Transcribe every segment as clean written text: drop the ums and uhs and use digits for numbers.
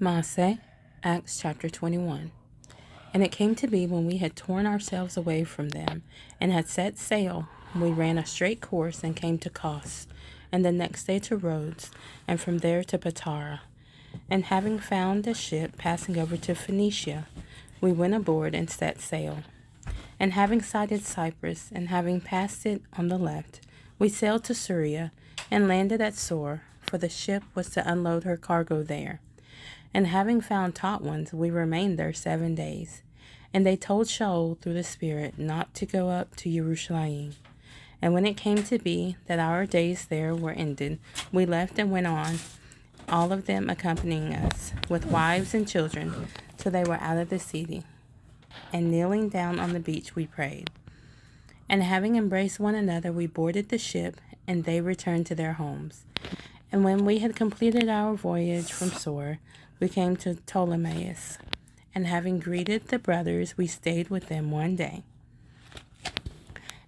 Asei, Acts chapter 21. And it came to be when we had torn ourselves away from them and had set sail, we ran a straight course and came to Kos, and the next day to Rhodes, and from there to Patara. And having found a ship passing over to Phoenicia, we went aboard and set sail. And having sighted Cyprus, and having passed it on the left, we sailed to Syria, and landed at Sor, for the ship was to unload her cargo there. And having found taught ones, we remained there 7 days. And they told Shaul through the Spirit not to go up to Jerusalem. And when it came to be that our days there were ended, we left and went on, all of them accompanying us, with wives and children, till they were out of the city. And kneeling down on the beach, we prayed. And having embraced one another, we boarded the ship, and they returned to their homes. And when we had completed our voyage from Sor, we came to Ptolemais, and having greeted the brothers, we stayed with them 1 day.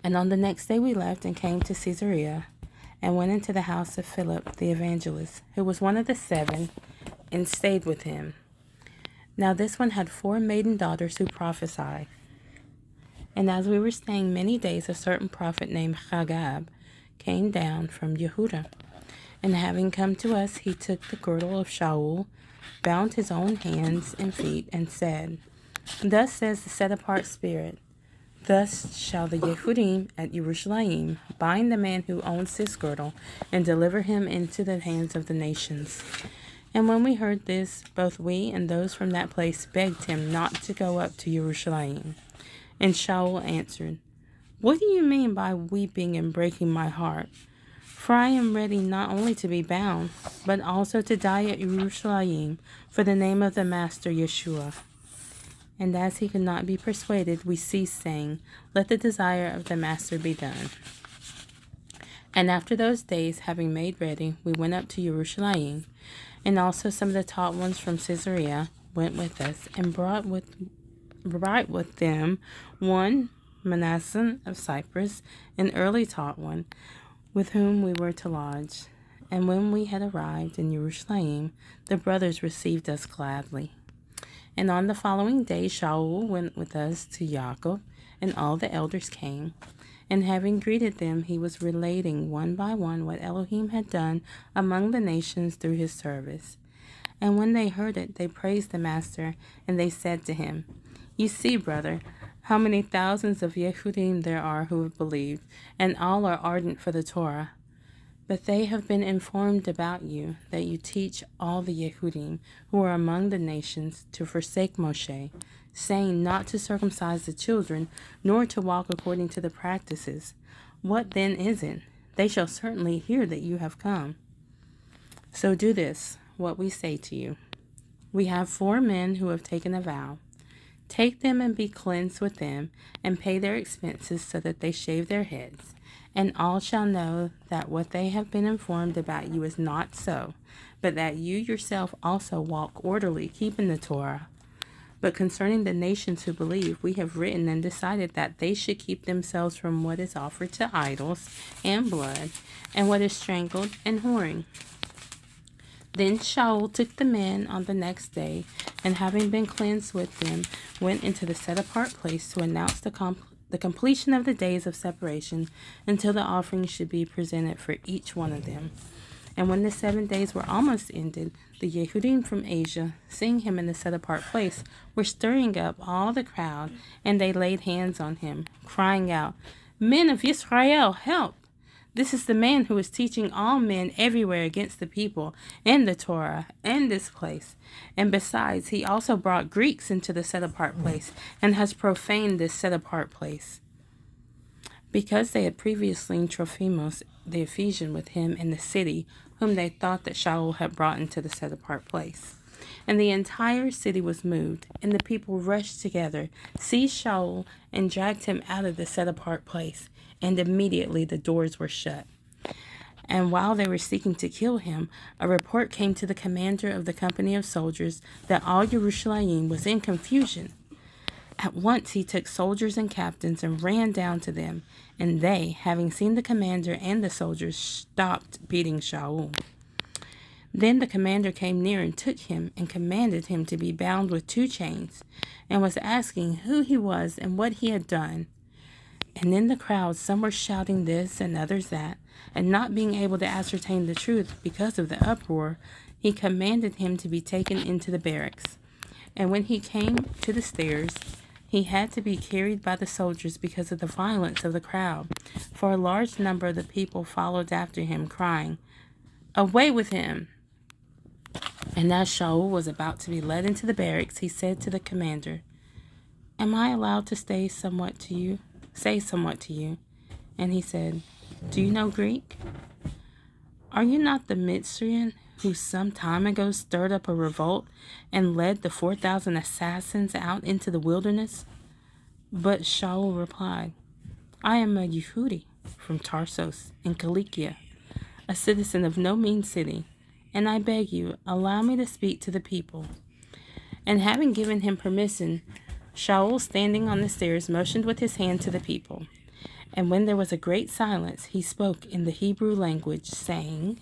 And on the next day we left and came to Caesarea, and went into the house of Philip the evangelist, who was one of the 7, and stayed with him. Now this one had 4 maiden daughters who prophesied. And as we were staying many days, a certain prophet named Hagab came down from Yehuda. And having come to us, he took the girdle of Shaul, bound his own hands and feet, and said, Thus says the set-apart Spirit, Thus shall the Yehudim at Jerusalem bind the man who owns this girdle, and deliver him into the hands of the nations. And when we heard this, both we and those from that place begged him not to go up to Jerusalem. And Shaul answered, What do you mean by weeping and breaking my heart? For I am ready not only to be bound, but also to die at Jerusalem for the name of the Master Yeshua. And as he could not be persuaded, we ceased, saying, Let the desire of the Master be done. And after those days, having made ready, we went up to Jerusalem. And also some of the taught ones from Caesarea went with us, and brought with them one Manasseh of Cyprus, an early taught one, with whom we were to lodge. And when we had arrived in Jerusalem, the brothers received us gladly. And on the following day Shaul went with us to Jacob, and all the elders came. And having greeted them, he was relating one by one what Elohim had done among the nations through his service. And when they heard it, they praised the Master, and they said to him, You see, brother, how many thousands of Yehudim there are who have believed, and all are ardent for the Torah. But they have been informed about you, that you teach all the Yehudim who are among the nations to forsake Moshe, saying not to circumcise the children, nor to walk according to the practices. What then is it? They shall certainly hear that you have come. So do this, what we say to you. We have 4 men who have taken a vow. Take them and be cleansed with them, and pay their expenses so that they shave their heads. And all shall know that what they have been informed about you is not so, but that you yourself also walk orderly, keeping the Torah. But concerning the nations who believe, we have written and decided that they should keep themselves from what is offered to idols, and blood, and what is strangled, and whoring. Then Shaul took the men on the next day, and having been cleansed with them, went into the set-apart place to announce the completion of the days of separation, until the offering should be presented for each one of them. And when the 7 days were almost ended, the Yehudim from Asia, seeing him in the set-apart place, were stirring up all the crowd, and they laid hands on him, crying out, Men of Israel, help! This is the man who is teaching all men everywhere against the people, and the Torah, and this place. And besides, he also brought Greeks into the set-apart place, and has profaned this set-apart place. Because they had previously seen Trophimus the Ephesian with him in the city, whom they thought that Shaul had brought into the set-apart place. And the entire city was moved, and the people rushed together, seized Shaul, and dragged him out of the set-apart place. And immediately the doors were shut. And while they were seeking to kill him, a report came to the commander of the company of soldiers that all Jerusalem was in confusion. At once he took soldiers and captains and ran down to them, and they, having seen the commander and the soldiers, stopped beating Shaul. Then the commander came near and took him and commanded him to be bound with 2 chains, and was asking who he was and what he had done. And in the crowd some were shouting this and others that, and not being able to ascertain the truth because of the uproar, he commanded him to be taken into the barracks. And when he came to the stairs, he had to be carried by the soldiers because of the violence of the crowd, for a large number of the people followed after him, crying, "Away with him!" And as Shaul was about to be led into the barracks, he said to the commander, "Am I allowed to say somewhat to you?" And he said, "Do you know Greek? Are you not the Mitzrian who some time ago stirred up a revolt and led the 4,000 assassins out into the wilderness?" But Shaul replied, "I am a Yehudi from Tarsus in Cilicia, a citizen of no mean city, and I beg you, allow me to speak to the people." And having given him permission, Shaul, standing on the stairs, motioned with his hand to the people. And when there was a great silence, he spoke in the Hebrew language, saying,